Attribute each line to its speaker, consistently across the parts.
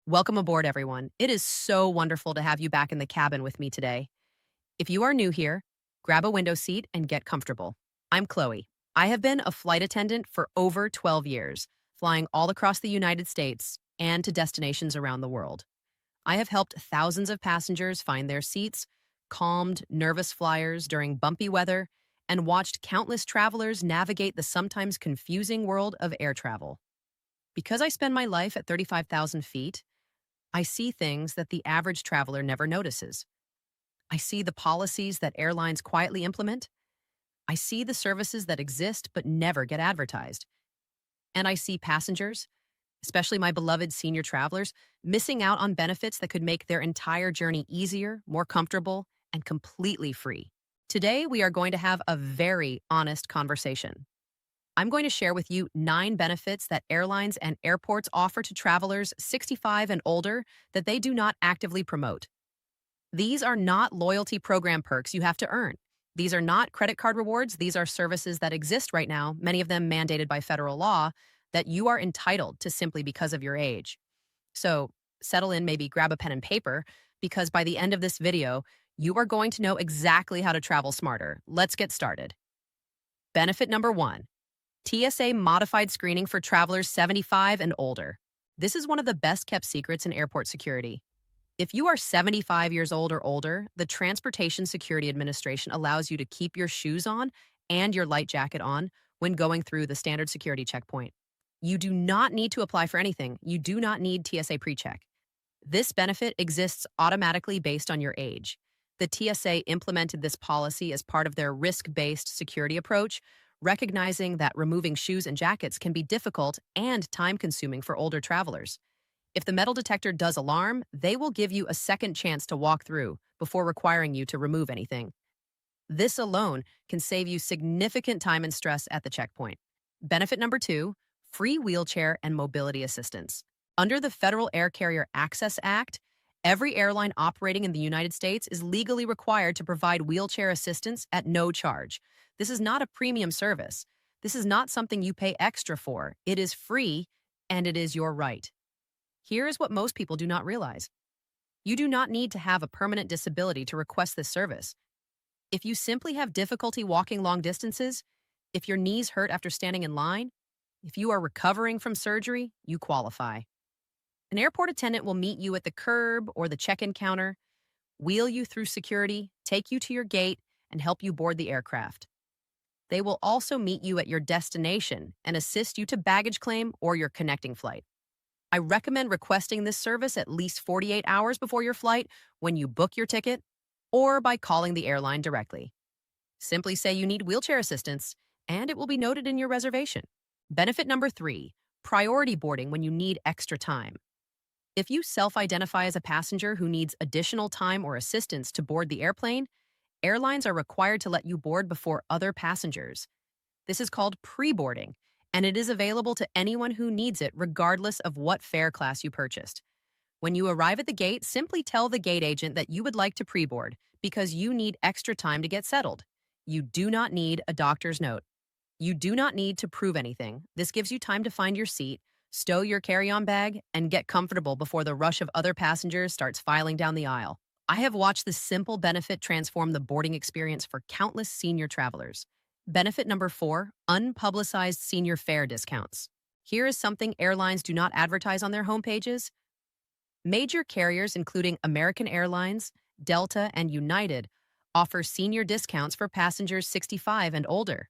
Speaker 1: Welcome aboard, everyone. It is so wonderful to have you back in the cabin with me today. If you are new here, grab a window seat and get comfortable. I'm Chloe. I have been a flight attendant for over 12 years, flying all across the United States and to destinations around the world. I have helped thousands of passengers find their seats, calmed nervous flyers during bumpy weather, and watched countless travelers navigate the sometimes confusing world of air travel. Because I spend my life at 35,000 feet, I see things that the average traveler never notices. I see the policies that airlines quietly implement. I see the services that exist but never get advertised. And I see passengers, especially my beloved senior travelers, missing out on benefits that could make their entire journey easier, more comfortable, and completely free. Today, we are going to have a very honest conversation. I'm going to share with you 9 benefits that airlines and airports offer to travelers 65 and older that they do not actively promote. These are not loyalty program perks you have to earn. These are not credit card rewards. These are services that exist right now, many of them mandated by federal law, that you are entitled to simply because of your age. So settle in, maybe grab a pen and paper, because by the end of this video, you are going to know exactly how to travel smarter. Let's get started. Benefit number 1. TSA modified screening for travelers 75 and older. This is one of the best kept secrets in airport security. If you are 75 years old or older, the Transportation Security Administration allows you to keep your shoes on and your light jacket on when going through the standard security checkpoint. You do not need to apply for anything. You do not need TSA PreCheck. This benefit exists automatically based on your age. The TSA implemented this policy as part of their risk-based security approach, recognizing that removing shoes and jackets can be difficult and time-consuming for older travelers. If the metal detector does alarm, they will give you a second chance to walk through before requiring you to remove anything. This alone can save you significant time and stress at the checkpoint. Benefit number 2, free wheelchair and mobility assistance. Under the Federal Air Carrier Access Act, every airline operating in the United States is legally required to provide wheelchair assistance at no charge. This is not a premium service. This is not something you pay extra for. It is free, and it is your right. Here is what most people do not realize. You do not need to have a permanent disability to request this service. If you simply have difficulty walking long distances, if your knees hurt after standing in line, if you are recovering from surgery, you qualify. An airport attendant will meet you at the curb or the check-in counter, wheel you through security, take you to your gate, and help you board the aircraft. They will also meet you at your destination and assist you to baggage claim or your connecting flight. I recommend requesting this service at least 48 hours before your flight when you book your ticket or by calling the airline directly. Simply say you need wheelchair assistance, and it will be noted in your reservation. Benefit number 3, priority boarding when you need extra time. If you self-identify as a passenger who needs additional time or assistance to board the airplane, airlines are required to let you board before other passengers. This is called pre-boarding, and it is available to anyone who needs it regardless of what fare class you purchased. When you arrive at the gate, simply tell the gate agent that you would like to pre-board because you need extra time to get settled. You do not need a doctor's note. You do not need to prove anything. This gives you time to find your seat, stow your carry-on bag, and get comfortable before the rush of other passengers starts filing down the aisle. I have watched this simple benefit transform the boarding experience for countless senior travelers. Benefit number 4, unpublicized senior fare discounts. Here is something airlines do not advertise on their homepages. Major carriers, including American Airlines, Delta, and United, offer senior discounts for passengers 65 and older.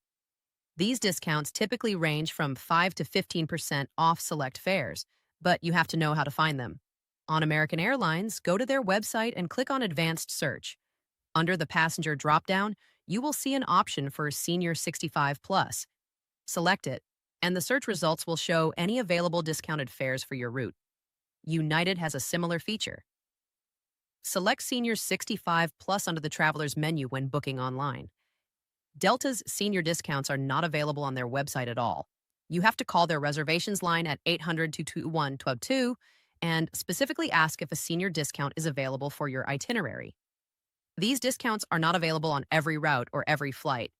Speaker 1: These discounts typically range from 5 to 15% off select fares, but you have to know how to find them. On American Airlines, go to their website and click on Advanced Search. Under the passenger dropdown, you will see an option for Senior 65 Plus. Select it, and the search results will show any available discounted fares for your route. United has a similar feature. Select Senior 65 Plus under the Traveler's menu when booking online. Delta's senior discounts are not available on their website at all. You have to call their reservations line at 800-221-1222 and specifically ask if a senior discount is available for your itinerary. These discounts are not available on every route or every flight,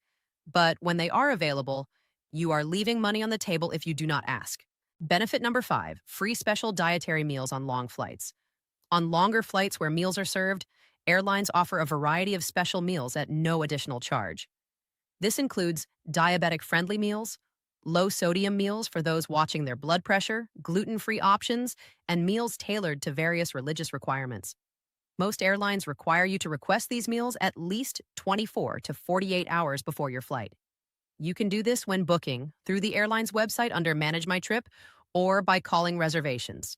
Speaker 1: but when they are available, you are leaving money on the table if you do not ask. Benefit number 5, free special dietary meals on long flights. On longer flights where meals are served, airlines offer a variety of special meals at no additional charge. This includes diabetic friendly meals, low sodium meals for those watching their blood pressure, gluten free options, and meals tailored to various religious requirements. Most airlines require you to request these meals at least 24 to 48 hours before your flight. You can do this when booking through the airline's website under Manage My Trip or by calling reservations.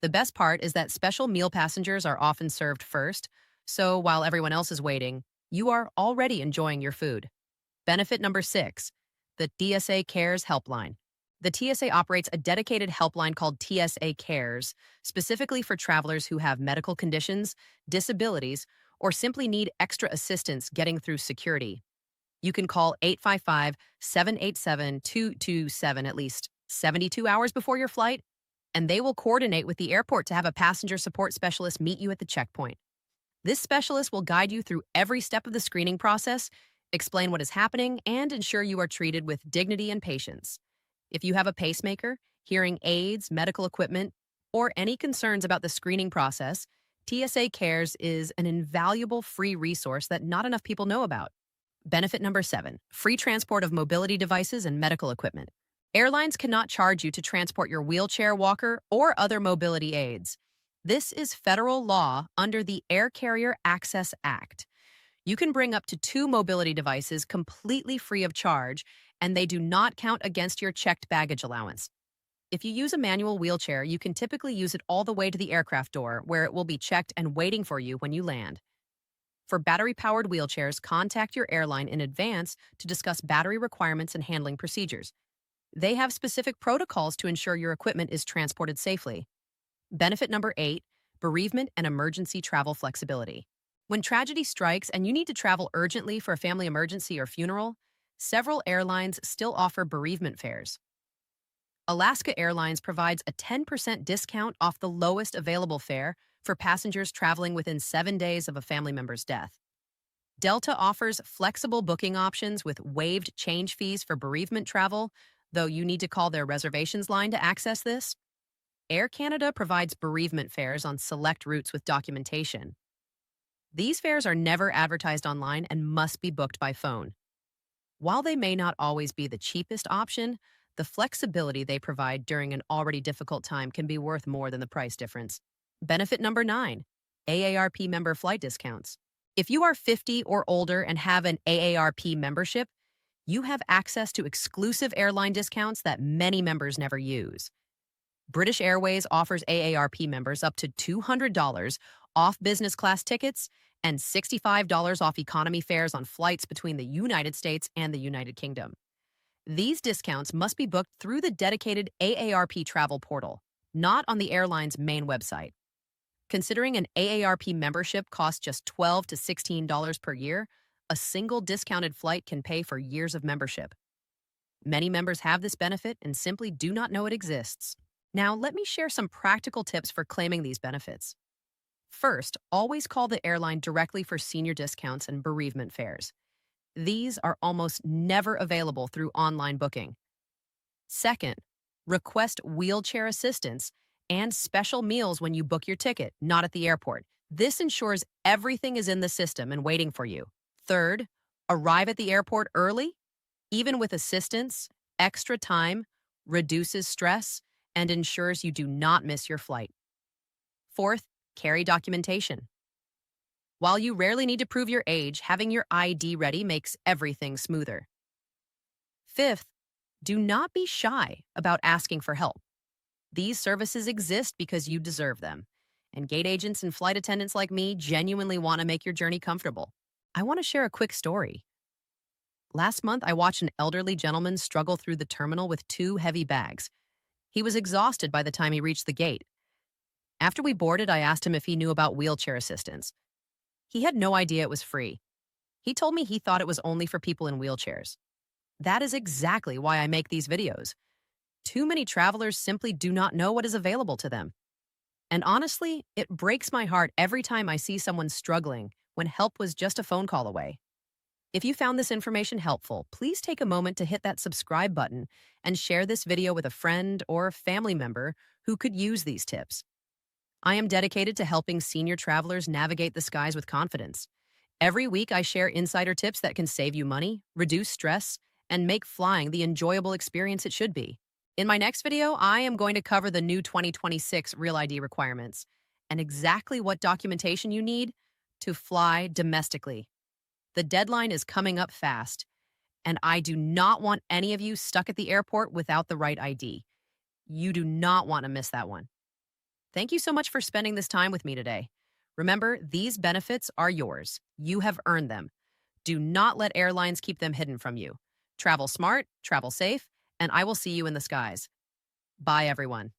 Speaker 1: The best part is that special meal passengers are often served first, so while everyone else is waiting, you are already enjoying your food. Benefit number 6, the TSA Cares Helpline. The TSA operates a dedicated helpline called TSA Cares, specifically for travelers who have medical conditions, disabilities, or simply need extra assistance getting through security. You can call 855-787-227 at least 72 hours before your flight, and they will coordinate with the airport to have a passenger support specialist meet you at the checkpoint. This specialist will guide you through every step of the screening process, explain what is happening, and ensure you are treated with dignity and patience. If you have a pacemaker, hearing aids, medical equipment, or any concerns about the screening process, TSA Cares is an invaluable free resource that not enough people know about. Benefit number 7, free transport of mobility devices and medical equipment. Airlines cannot charge you to transport your wheelchair, walker, or other mobility aids. This is federal law under the Air Carrier Access Act. You can bring up to 2 mobility devices completely free of charge, and they do not count against your checked baggage allowance. If you use a manual wheelchair, you can typically use it all the way to the aircraft door, where it will be checked and waiting for you when you land. For battery-powered wheelchairs, contact your airline in advance to discuss battery requirements and handling procedures. They have specific protocols to ensure your equipment is transported safely. Benefit number 8, bereavement and emergency travel flexibility. When tragedy strikes and you need to travel urgently for a family emergency or funeral, several airlines still offer bereavement fares. Alaska Airlines provides a 10% discount off the lowest available fare for passengers traveling within 7 days of a family member's death. Delta offers flexible booking options with waived change fees for bereavement travel, though you need to call their reservations line to access this. Air Canada provides bereavement fares on select routes with documentation. These fares are never advertised online and must be booked by phone. While they may not always be the cheapest option, the flexibility they provide during an already difficult time can be worth more than the price difference. Benefit number 9, AARP member flight discounts. If you are 50 or older and have an AARP membership, you have access to exclusive airline discounts that many members never use. British Airways offers AARP members up to $200 off business class tickets and $65 off economy fares on flights between the United States and the United Kingdom. These discounts must be booked through the dedicated AARP travel portal, not on the airline's main website. Considering an AARP membership costs just $12 to $16 per year, a single discounted flight can pay for years of membership. Many members have this benefit and simply do not know it exists. Now, let me share some practical tips for claiming these benefits. First, always call the airline directly for senior discounts and bereavement fares. These are almost never available through online booking. Second, request wheelchair assistance and special meals when you book your ticket, not at the airport. This ensures everything is in the system and waiting for you. Third, arrive at the airport early. Even with assistance, extra time reduces stress and ensures you do not miss your flight. Fourth, carry documentation. While you rarely need to prove your age, having your ID ready makes everything smoother. Fifth, do not be shy about asking for help. These services exist because you deserve them, and gate agents and flight attendants like me genuinely want to make your journey comfortable. I want to share a quick story. Last month, I watched an elderly gentleman struggle through the terminal with 2 heavy bags. He was exhausted by the time he reached the gate. After we boarded, I asked him if he knew about wheelchair assistance. He had no idea it was free. He told me he thought it was only for people in wheelchairs. That is exactly why I make these videos. Too many travelers simply do not know what is available to them. And honestly, it breaks my heart every time I see someone struggling when help was just a phone call away. If you found this information helpful, please take a moment to hit that subscribe button and share this video with a friend or family member who could use these tips. I am dedicated to helping senior travelers navigate the skies with confidence. Every week, I share insider tips that can save you money, reduce stress, and make flying the enjoyable experience it should be. In my next video, I am going to cover the new 2026 Real ID requirements and exactly what documentation you need to fly domestically. The deadline is coming up fast, and I do not want any of you stuck at the airport without the right ID. You do not want to miss that one. Thank you so much for spending this time with me today. Remember, these benefits are yours. You have earned them. Do not let airlines keep them hidden from you. Travel smart, travel safe, and I will see you in the skies. Bye, everyone.